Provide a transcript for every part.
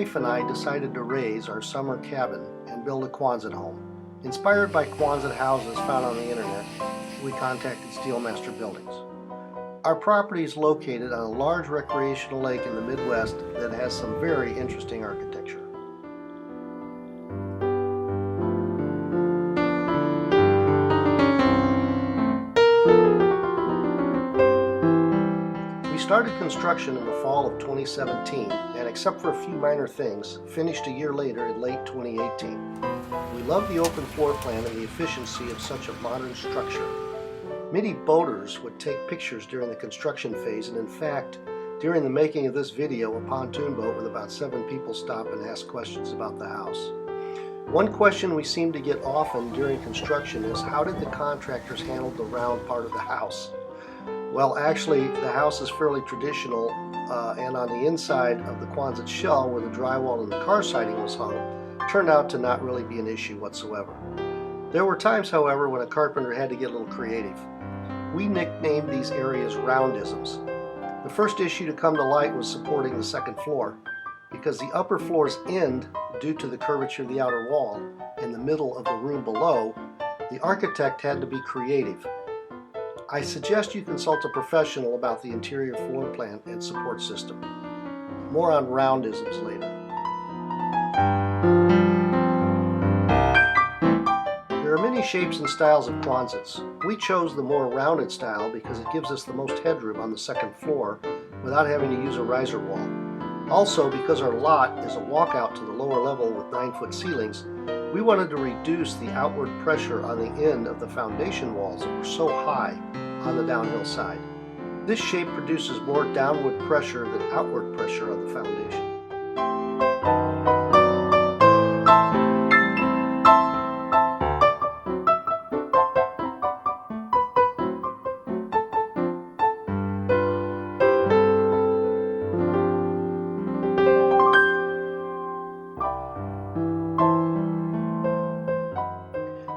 wife and I decided to raise our summer cabin and build a Quonset home. Inspired by Quonset houses found on the internet, we contacted SteelMaster Buildings. Our property is located on a large recreational lake in the Midwest that has some very interesting architecture. We started construction in the fall of 2017 and, except for a few minor things, finished a year later in late 2018. We love the open floor plan and the efficiency of such a modern structure. Many boaters would take pictures during the construction phase, and in fact, during the making of this video, a pontoon boat with about 7 people stopped and asked questions about the house. One question we seem to get often during construction is, how did the contractors handle the round part of the house? Well, actually, the house is fairly traditional, and on the inside of the Quonset shell where the drywall and the car siding was hung, turned out to not really be an issue whatsoever. There were times, however, when a carpenter had to get a little creative. We nicknamed these areas roundisms. The first issue to come to light was supporting the second floor, because the upper floor's end, due to the curvature of the outer wall, in the middle of the room below, the architect had to be creative. I suggest you consult a professional about the interior floor plan and support system. More on roundisms later. There are many shapes and styles of Quonsets. We chose the more rounded style because it gives us the most headroom on the second floor without having to use a riser wall. Also, because our lot is a walkout to the lower level with 9-foot ceilings, we wanted to reduce the outward pressure on the end of the foundation walls that were so high on the downhill side. This shape produces more downward pressure than outward pressure on the foundation.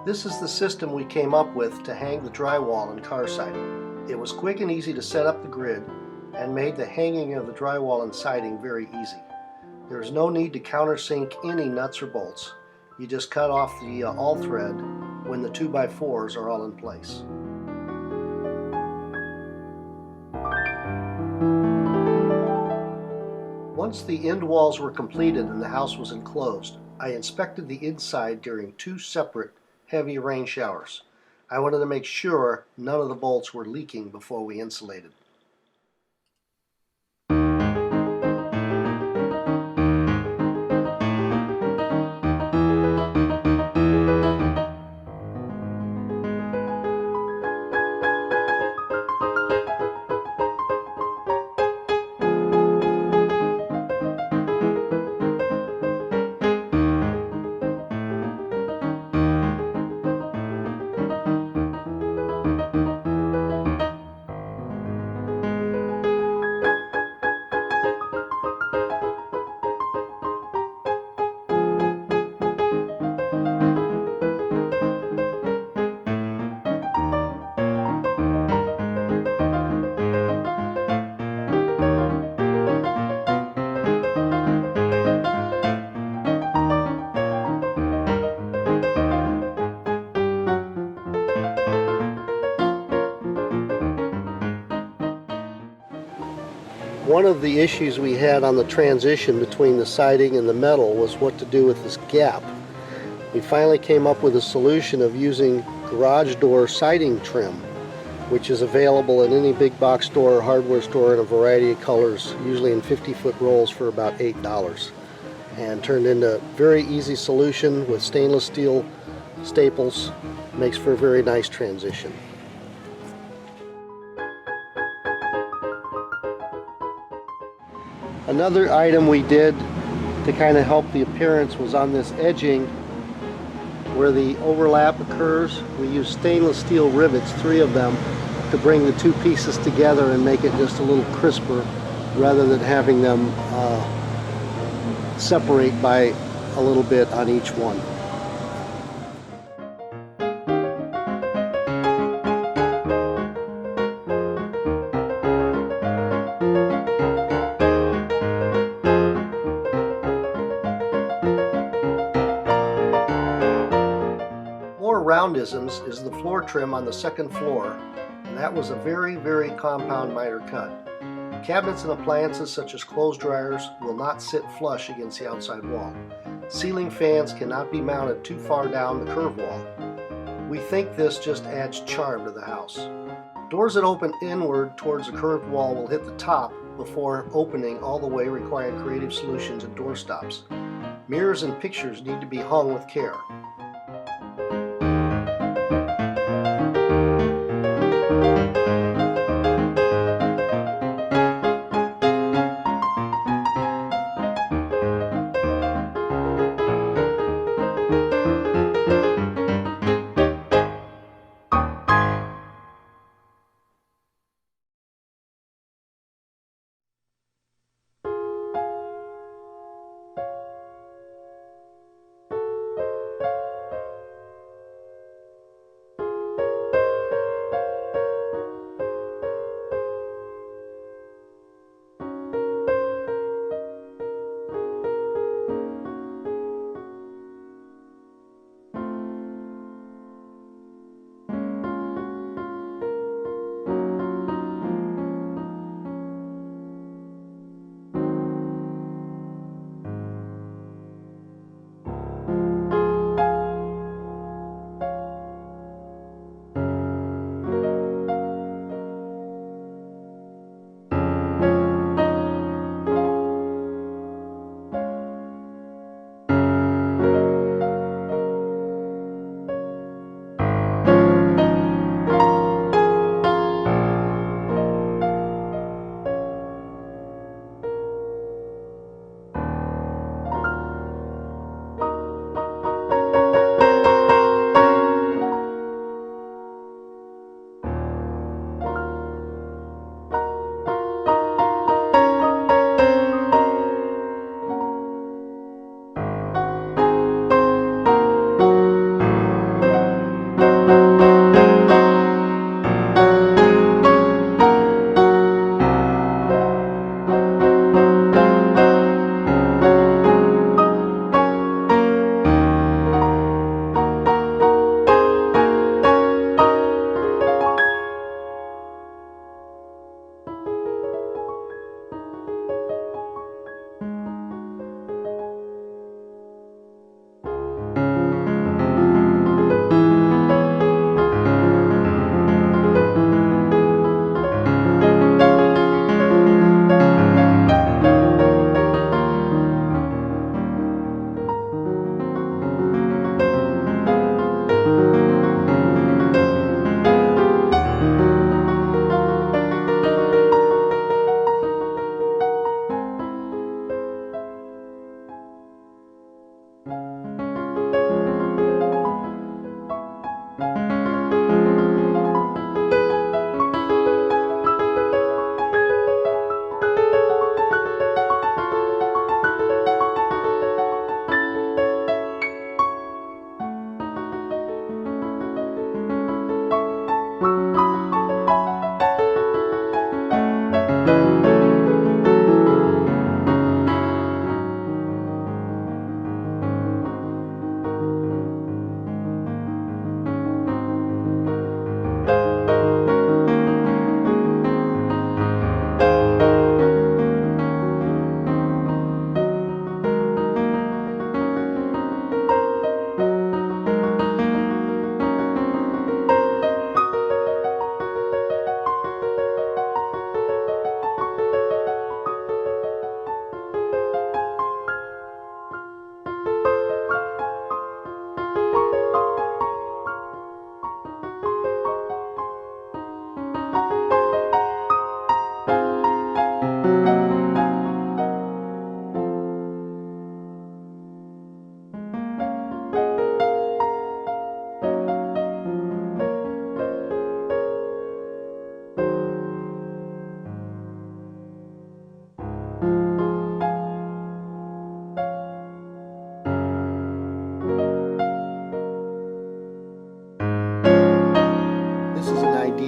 This is the system we came up with to hang the drywall and car siding. It was quick and easy to set up the grid and made the hanging of the drywall and siding very easy. There is no need to countersink any nuts or bolts. You just cut off the all thread when the 2x4s are all in place. Once the end walls were completed and the house was enclosed, I inspected the inside during 2 separate heavy rain showers. I wanted to make sure none of the bolts were leaking before we insulated. One of the issues we had on the transition between the siding and the metal was what to do with this gap. We finally came up with a solution of using garage door siding trim, which is available in any big box store or hardware store in a variety of colors, usually in 50-foot rolls for about $8, and turned into a very easy solution with stainless steel staples. Makes for a very nice transition. Another item we did to kind of help the appearance was on this edging where the overlap occurs. We used stainless steel rivets, 3 of them, to bring the 2 pieces together and make it just a little crisper rather than having them separate by a little bit on each one. roundisms is the floor trim on the second floor, and that was a very compound miter cut. Cabinets and appliances such as clothes dryers will not sit flush against the outside wall. Ceiling fans cannot be mounted too far down the curve wall. We think this just adds charm to the house. Doors that open inward towards the curved wall will hit the top before opening all the way, requiring creative solutions and door stops. Mirrors and pictures need to be hung with care.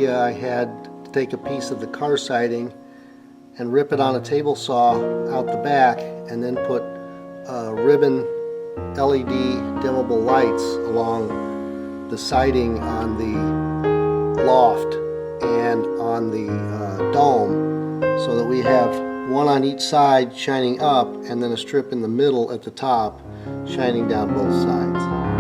idea I had to take a piece of the car siding and rip it on a table saw out the back, and then put ribbon LED dimmable lights along the siding on the loft and on the dome, so that we have one on each side shining up and then a strip in the middle at the top shining down both sides.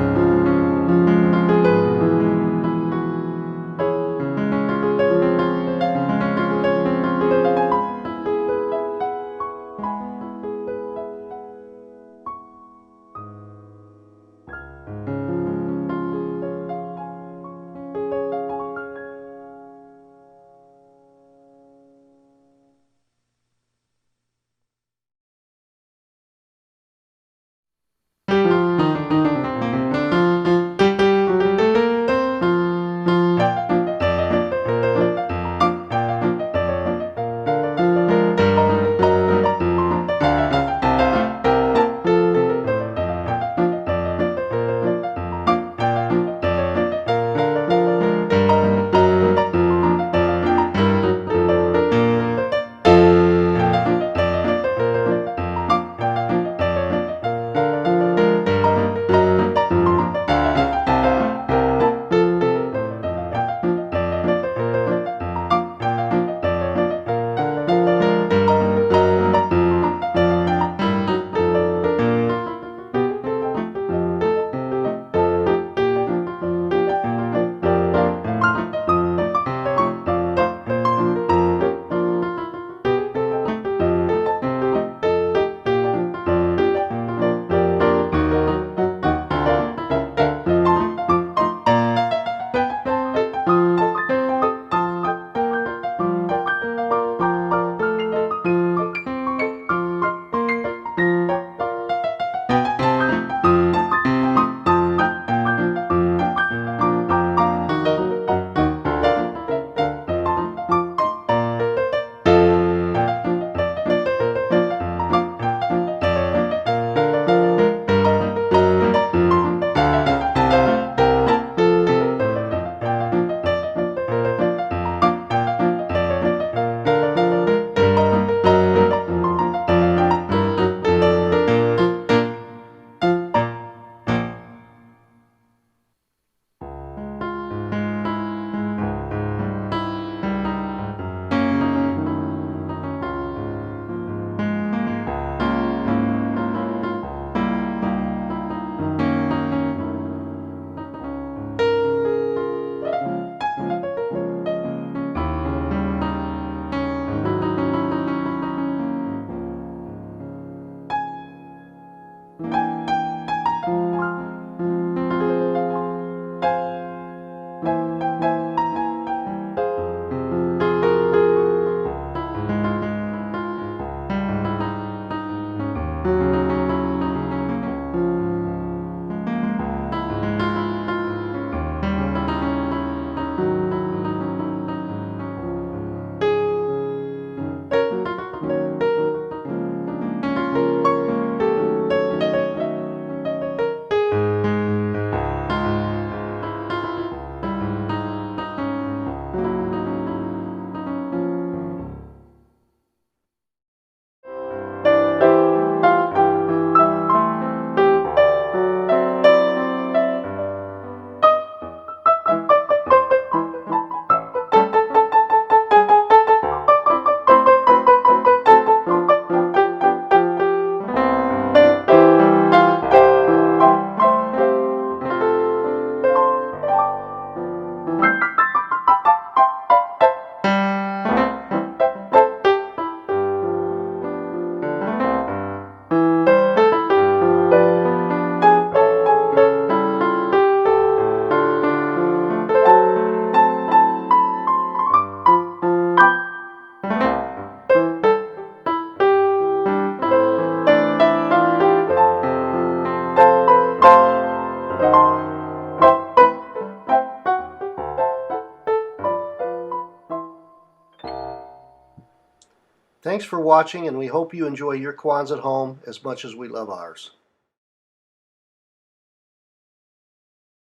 Thanks for watching, and we hope you enjoy your Quonset home as much as we love ours.